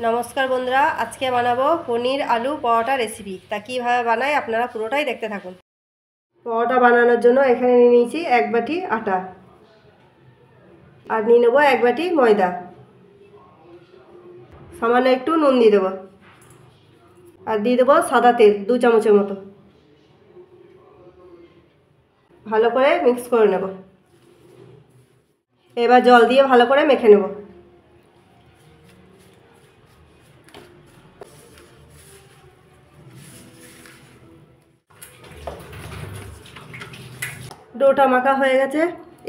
নমস্কার বন্ধুরা, আজকে বানাবো পনির আলু পরোটা রেসিপি। তা কীভাবে বানাই আপনারা পুরোটাই দেখতে থাকুন। পরোটা বানানোর জন্য এখানে নিয়ে নিয়েছি 1 বাটি আটা, আর নিয়ে নেবো 1 বাটি ময়দা। সামান্য একটু নুন দিয়ে দেবো, আর দিয়ে দেবো সাদা তেল 2 চামচের মতো। ভালো করে মিক্স করে নেব। এবার জল দিয়ে ভালো করে মেখে নেব। ডোটা মাখা হয়ে গেছে,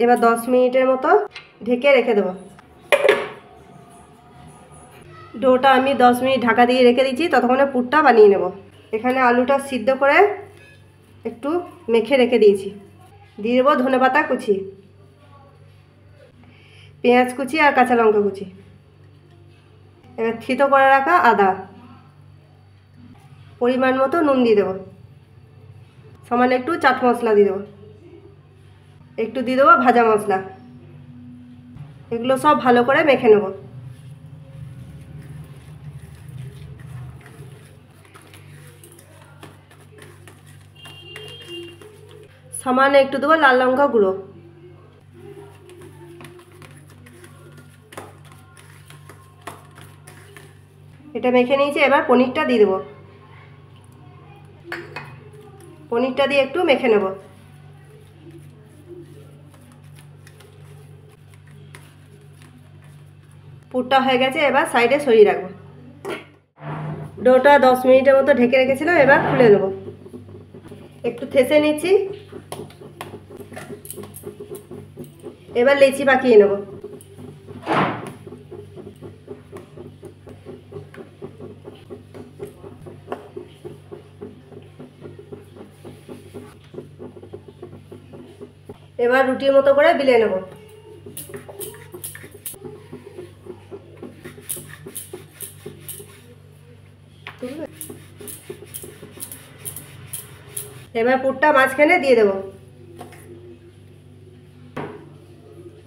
এবার 10 মিনিটের মতো ঢেকে রেখে দেবো। ডোটা আমি 10 মিনিট ঢাকা দিয়ে রেখে দিচ্ছি, ততক্ষণে পুরটা বানিয়ে নেব। এখানে আলুটা সিদ্ধ করে একটু মেখে রেখে দিয়েছি। দিয়ে দেবো ধনেপাতা কুচি, পেঁয়াজ কুচি আর কাঁচা লঙ্কা কুচি। এবার থেতো করে রাখা আদা, পরিমাণ মতো নুন দিয়ে দেবো, সামান্য একটু চাট মশলা দিয়ে দেবো, একটু দিয়ে দেবো ভাজা মশলা। এগুলো সব ভালো করে মেখে নেব। সামান্য একটু দেবো লাল লঙ্কা গুঁড়ো। এটা মেখে নিয়েছি, এবার পনিরটা দিয়ে দেবো। পনিরটা দিয়ে একটু মেখে নেব। পুরটা হয়ে গেছে, এবার সাইডে সরিয়ে রাখবো। ডোটা 10 মিনিটের মতো ঢেকে রেখেছিলাম, এবার খুলে নেব। একটু থেসে নিচ্ছি। এবার লেচি পাকিয়ে নেব। এবার রুটির মতো করে বেলে নেব। এবার পুরটা মাঝখানে দিয়ে দেব।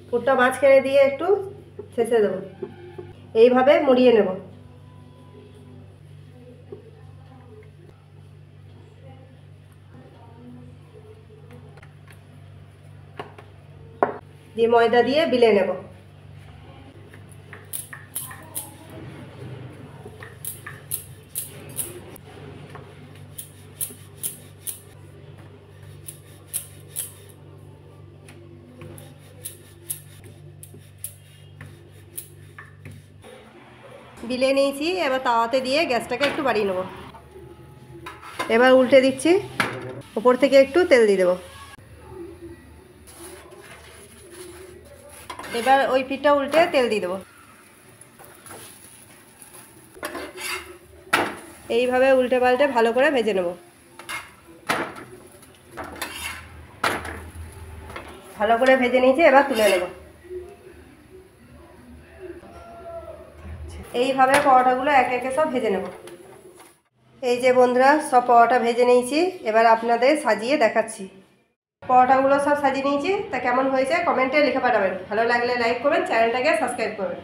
পুরটা মাঝখানে দিয়ে একটু ছেঁচে দেব। এইভাবে মুড়িয়ে নেব। দিয়ে ময়দা দিয়ে বেলে নেব। বিলে নিয়েছি, এবার তাওয়াতে দিয়ে গ্যাসটাকে একটু বাড়িয়ে নেব। এবার উল্টে দিচ্ছি, উপর থেকে একটু তেল দিয়ে দেবো। এবার ওই পিঠটা উল্টে তেল দিয়ে দেবো। এইভাবে উল্টে পাল্টে ভালো করে ভেজে নেব। ভালো করে ভেজে নিয়েছি, এবার তুলে নেব। এইভাবে পরোটাগুলো একে একে সব ভেজে নেব। এই যে বন্ধুরা, সব পরোটা ভেজে নিয়েছি, এবার আপনাদের সাজিয়ে দেখাচ্ছি। পরোটাগুলো সব সাজিয়ে নিয়েছি, তা কেমন হয়েছে কমেন্টে লিখে পাঠাবেন। ভালো লাগলে লাইক করবেন, চ্যানেলটাকে সাবস্ক্রাইব করবেন।